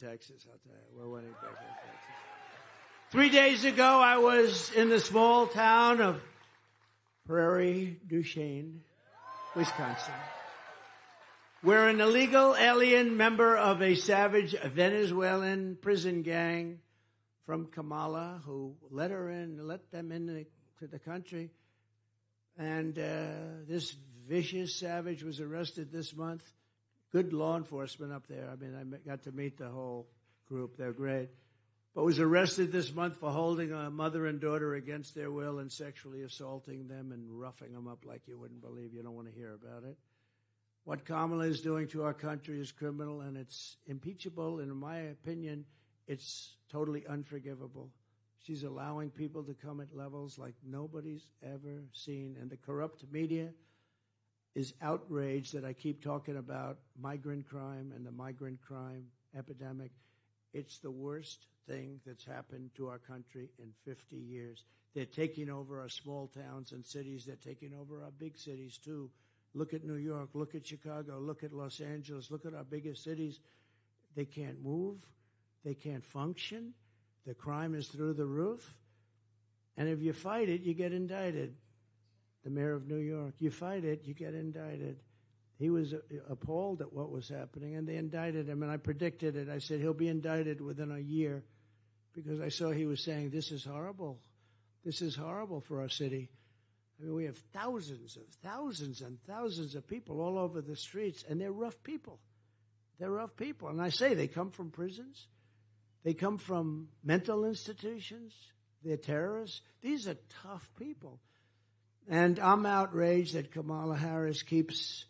Texas, I'll tell you. We're winning big in Texas. 3 days ago, I was in the small town of Prairie du Chien, Wisconsin, where an illegal alien member of a savage Venezuelan prison gang from Kamala, who let them into the country, and this vicious savage was arrested this month. Good law enforcement up there. I mean, I got to meet the whole group. They're great. But was arrested this month for holding a mother and daughter against their will and sexually assaulting them and roughing them up like you wouldn't believe. You don't want to hear about it. What Kamala is doing to our country is criminal, and it's impeachable. And in my opinion, it's totally unforgivable. She's allowing people to come at levels like nobody's ever seen. And the corrupt media is outraged that I keep talking about migrant crime and the migrant crime epidemic. It's the worst thing that's happened to our country in 50 years. They're taking over our small towns and cities. They're taking over our big cities, too. Look at New York. Look at Chicago. Look at Los Angeles. Look at our biggest cities. They can't move. They can't function. The crime is through the roof. And if you fight it, you get indicted. The mayor of New York. You fight it, you get indicted. He was appalled at what was happening, and they indicted him, and I predicted it. I said he'll be indicted within a year because I saw he was saying, this is horrible. This is horrible for our city. I mean, we have thousands and thousands of people all over the streets, and they're rough people. They're rough people. And I say they come from prisons. They come from mental institutions. They're terrorists. These are tough people. And I'm outraged that Kamala Harris keeps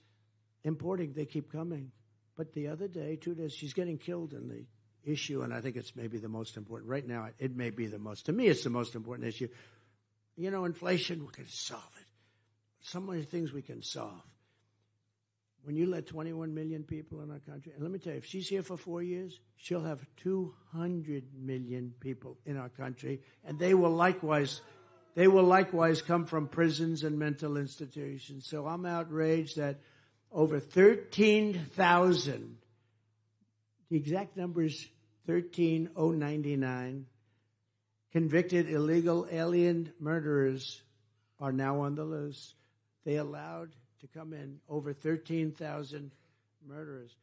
importing. They keep coming. But the other day, 2 days, she's getting killed in the issue, and I think it's maybe the most important. Right now, it may be the most. To me, it's the most important issue. You know, inflation, we can solve it. So many things we can solve. When you let 21 million people in our country, and let me tell you, if she's here for 4 years, she'll have 200 million people in our country, and they will likewise come from prisons and mental institutions. So I'm outraged that over 13,000, the exact number is 13,099, convicted illegal alien murderers are now on the list. They allowed to come in over 13,000 murderers,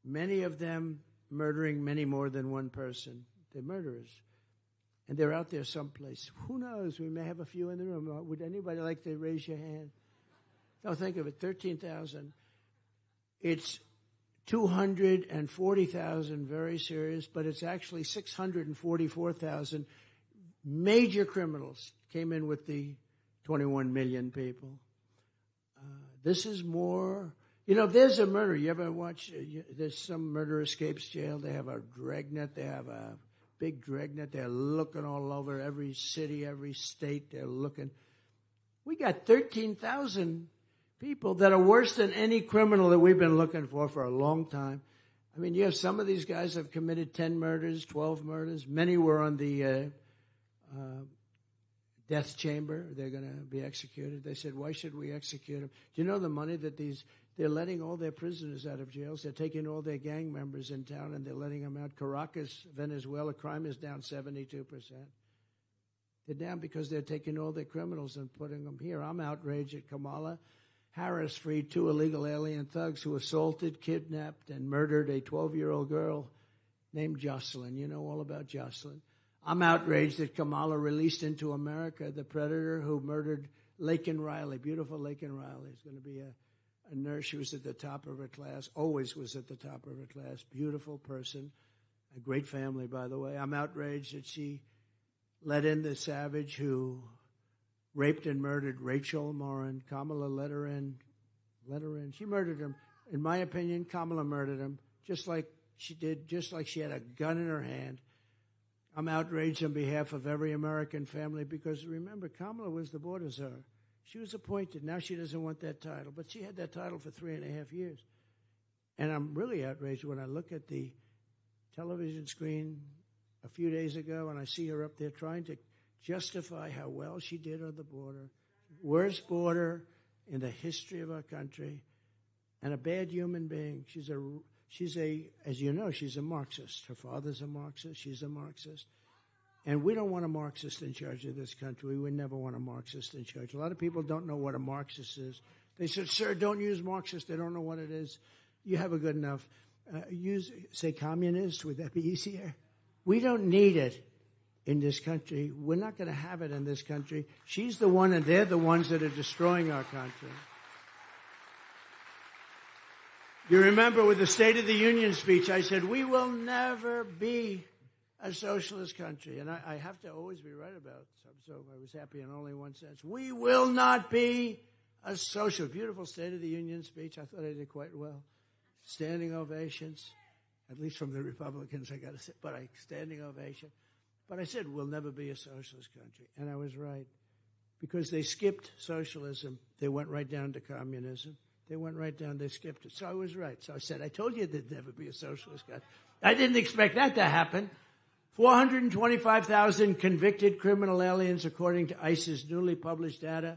many of them murdering many more than one person. They're murderers. And they're out there someplace. Who knows? We may have a few in the room. Would anybody like to raise your hand? No, think of it, 13,000. It's 240,000 very serious, but it's actually 644,000 major criminals came in with the 21 million people. This is more, you know, there's a murder. You ever watch, there's some murder escapes jail. They have a dragnet. They have a big dragnet. They're looking all over every city, every state. They're looking. We got 13,000 people that are worse than any criminal that we've been looking for a long time. I mean, you have some of these guys have committed 10 murders, 12 murders. Many were on the death chamber. They're going to be executed. They said, why should we execute them? Do you know the money that they're letting all their prisoners out of jails? They're taking all their gang members in town and they're letting them out. Caracas, Venezuela, crime is down 72%. They're down because they're taking all their criminals and putting them here. I'm outraged at Kamala Harris freed 2 illegal alien thugs who assaulted, kidnapped, and murdered a 12-year-old girl named Jocelyn. You know all about Jocelyn. I'm outraged that Kamala released into America the predator who murdered Laken Riley, beautiful Laken Riley. Is going to be a nurse. She was at the top of her class, always was at the top of her class. Beautiful person, a great family, by the way. I'm outraged that she let in the savage who raped and murdered Rachel Morin. Kamala let her in. She murdered him. In my opinion, Kamala murdered him, just like she did, just like she had a gun in her hand. I'm outraged on behalf of every American family because, remember, Kamala was the border czar. She was appointed. Now she doesn't want that title, but she had that title for 3.5 years. And I'm really outraged when I look at the television screen a few days ago and I see her up there trying to justify how well she did on the border. Worst border in the history of our country. And a bad human being. as you know, she's a Marxist. Her father's a Marxist. She's a Marxist. And we don't want a Marxist in charge of this country. We would never want a Marxist in charge. A lot of people don't know what a Marxist is. They said, sir, don't use Marxist. They don't know what it is. You have a good enough. Say communist. Would that be easier? We don't need it in this country. We're not going to have it in this country. She's the one, and they're the ones that are destroying our country. You remember with the State of the Union speech, I said, we will never be a socialist country. And I have to always be right about it. So I was happy in only one sense. We will not be a socialist. Beautiful State of the Union speech. I thought I did quite well. Standing ovations, at least from the Republicans, I got to say, but standing ovation. But I said, we'll never be a socialist country. And I was right. Because they skipped socialism. They went right down to communism. They went right down, they skipped it. So I was right. So I said, I told you there'd never be a socialist country. I didn't expect that to happen. 425,000 convicted criminal aliens, according to ICE's newly published data,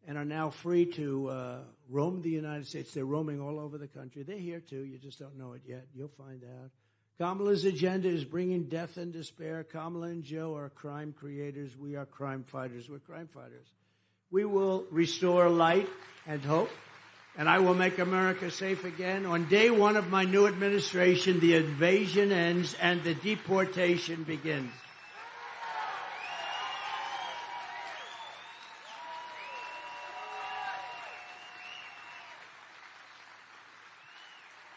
and are now free to roam the United States. They're roaming all over the country. They're here, too. You just don't know it yet. You'll find out. Kamala's agenda is bringing death and despair. Kamala and Joe are crime creators. We are crime fighters. We're crime fighters. We will restore light and hope, and I will make America safe again. On day one of my new administration, the invasion ends and the deportation begins.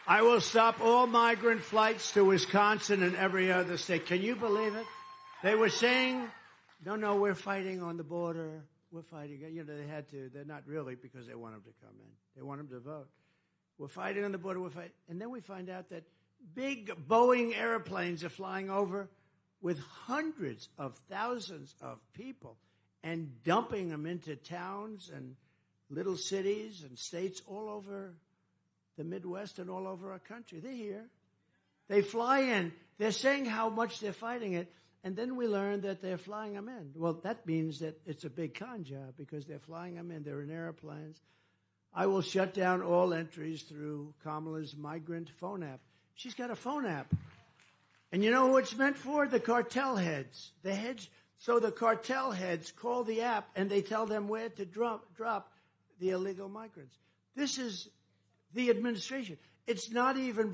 I will stop all migrant flights to Wisconsin and every other state. Can you believe it? They were saying, no, we're fighting on the border. We're fighting. You know, they had to. They're not really, because they want them to come in. They want them to vote. We're fighting on the border. We're fighting. And then we find out that big Boeing airplanes are flying over with hundreds of thousands of people and dumping them into towns and little cities and states all over the Midwest and all over our country. They're here. They fly in. They're saying how much they're fighting it. And then we learn that they're flying them in. Well, that means that it's a big con job, because they're flying them in. They're in airplanes. I will shut down all entries through Kamala's Migrant phone app. She's got a phone app. And you know who it's meant for? The cartel heads. So the cartel heads call the app and they tell them where to drop the illegal migrants. This is the administration. It's not even